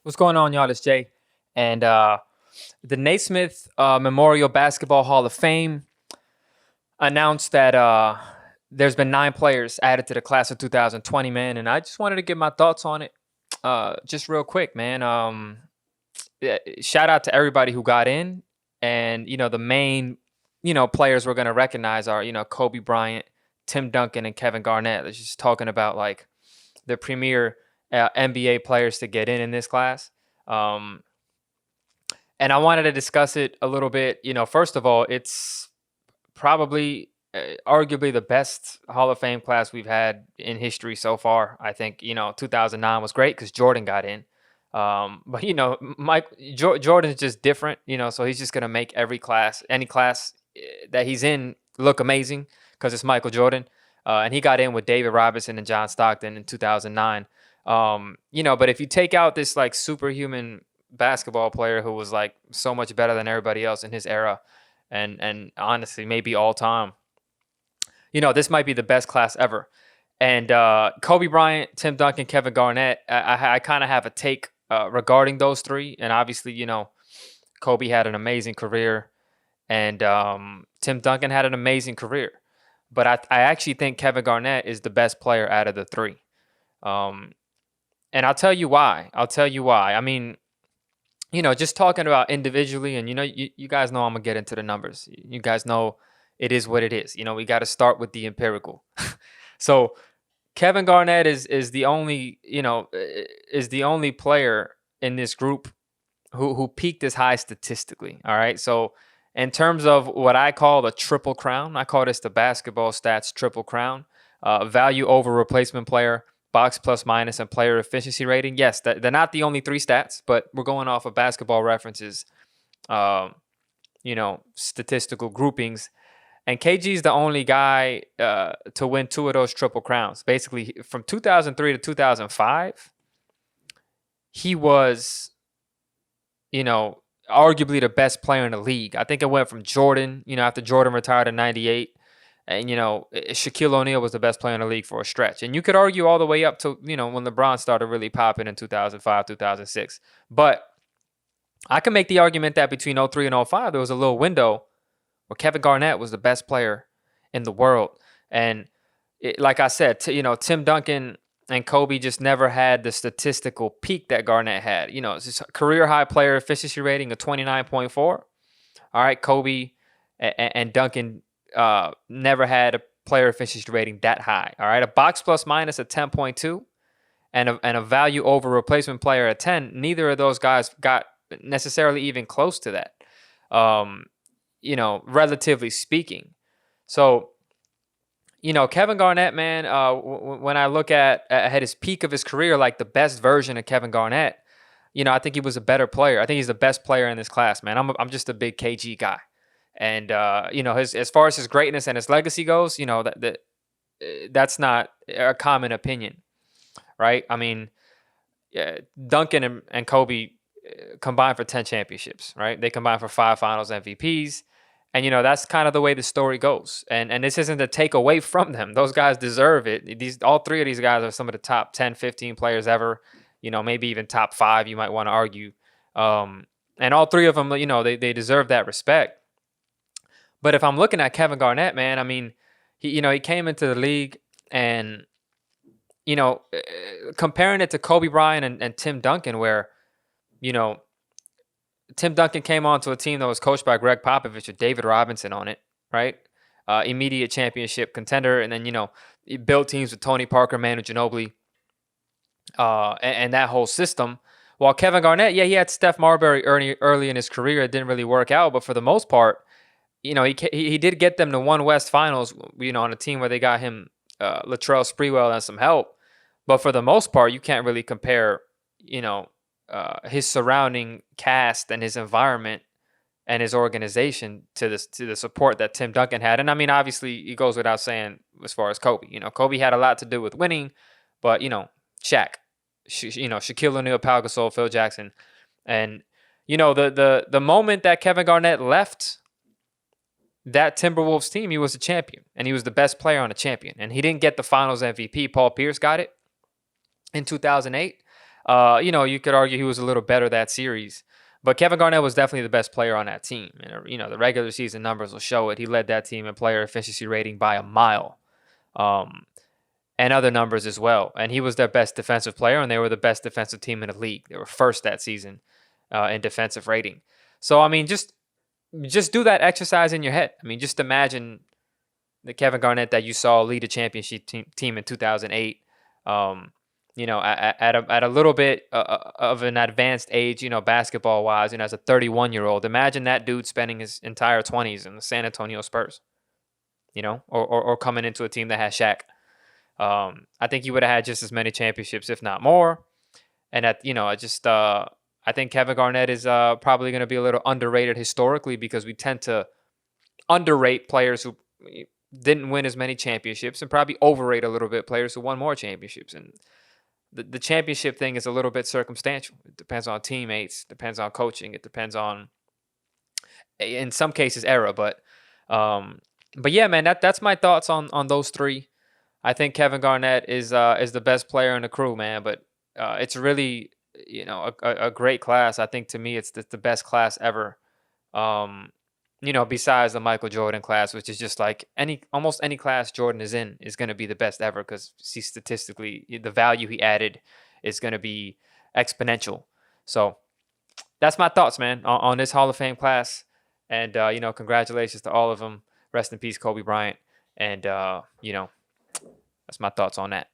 What's going on, y'all? It's Jay. And the Naismith Memorial Basketball Hall of Fame announced that there's been 9 players added to the class of 2020, man. And I just wanted to get my thoughts on it just real quick, man. Yeah, shout out to everybody who got in. And, the main, players we're going to recognize are, Kobe Bryant, Tim Duncan, and Kevin Garnett. They're just talking about, like, the premier NBA players to get in this class. Um, and I wanted to discuss it a little bit. First of all, it's probably arguably the best Hall of Fame class we've had in history so far. I think 2009 was great because Jordan got in. But Jordan is just different. So he's just gonna make any class that he's in, look amazing because it's Michael Jordan. And he got in with David Robinson and John Stockton in 2009. But if you take out this like superhuman basketball player who was like so much better than everybody else in his era, and honestly maybe all time, this might be the best class ever. And Kobe Bryant, Tim Duncan, Kevin Garnett, I kind of have a take regarding those three. And obviously, Kobe had an amazing career, and Tim Duncan had an amazing career. But I actually think Kevin Garnett is the best player out of the three. And I'll tell you why. I mean, just talking about individually, and you guys know I'm gonna get into the numbers. You guys know it is what it is. We got to start with the empirical. So Kevin Garnett is the only player in this group who peaked as high statistically. All right, so in terms of what I call the triple crown, I call this the basketball stats triple crown: value over replacement player, box plus minus, and player efficiency rating. Yes, they're not the only three stats, but we're going off of Basketball References, statistical groupings. And KG is the only guy to win 2 of those triple crowns. Basically, from 2003 to 2005, he was, arguably the best player in the league. I think it went from Jordan, after Jordan retired in 98. And, Shaquille O'Neal was the best player in the league for a stretch. And you could argue all the way up to, when LeBron started really popping in 2005, 2006. But I can make the argument that between 03 and 05, there was a little window where Kevin Garnett was the best player in the world. And like I said, Tim Duncan and Kobe just never had the statistical peak that Garnett had. It's just a career high player efficiency rating of 29.4. All right, Kobe and Duncan never had a player efficiency rating that high. All right, a box plus minus at 10.2 and a value over replacement player at 10. Neither of those guys got necessarily even close to that, relatively speaking. So, Kevin Garnett, man, when I look at his peak of his career, like the best version of Kevin Garnett, I think he was a better player. I think he's the best player in this class, man. I'm just a big KG guy. And as far as his greatness and his legacy goes, that's not a common opinion, right? I mean, Duncan and Kobe combined for 10 championships, right? They combined for 5 Finals MVPs, and that's kind of the way the story goes. And this isn't to take away from them; those guys deserve it. All 3 of these guys are some of the top 10, 15 players ever. Maybe even top 5. You might want to argue, and all 3 of them, they deserve that respect. But if I'm looking at Kevin Garnett, man, I mean, he came into the league and, comparing it to Kobe Bryant and Tim Duncan, where, Tim Duncan came onto a team that was coached by Greg Popovich with David Robinson on it, right? Immediate championship contender. And then, he built teams with Tony Parker, Manu Ginobili, and that whole system. While Kevin Garnett, yeah, he had Steph Marbury early in his career. It didn't really work out. But for the most part, he did get them to one West Finals, on a team where they got him Latrell Sprewell and some help. But for the most part, you can't really compare, his surrounding cast and his environment and his organization to the support that Tim Duncan had. And I mean, obviously, it goes without saying as far as Kobe. Kobe had a lot to do with winning, but Shaq, Shaquille O'Neal, Pau Gasol, Phil Jackson, and the moment that Kevin Garnett left that Timberwolves team, he was a champion, and he was the best player on a champion. And he didn't get the Finals MVP. Paul Pierce got it in 2008. You could argue he was a little better that series. But Kevin Garnett was definitely the best player on that team. And, the regular season numbers will show it. He led that team in player efficiency rating by a mile. And other numbers as well. And he was their best defensive player, and they were the best defensive team in the league. They were first that season in defensive rating. So, I mean, just do that exercise in your head. I mean, just imagine the Kevin Garnett that you saw lead a championship team in 2008. At a little bit of an advanced age, basketball wise, as a 31-year-old. Imagine that dude spending his entire 20s in the San Antonio Spurs. Or coming into a team that has Shaq. I think he would have had just as many championships, if not more. And I think Kevin Garnett is probably going to be a little underrated historically, because we tend to underrate players who didn't win as many championships, and probably overrate a little bit players who won more championships. And the championship thing is a little bit circumstantial. It depends on teammates, depends on coaching, it depends on, in some cases, era. But yeah, man, that's my thoughts on those three. I think Kevin Garnett is the best player in the crew, man. But it's really, a great class. I think, to me, it's the best class ever. Besides the Michael Jordan class, which is just like almost any class Jordan is in is going to be the best ever, because statistically the value he added is going to be exponential. So that's my thoughts, man, on this Hall of Fame class. And congratulations to all of them. Rest in peace, Kobe Bryant. And that's my thoughts on that.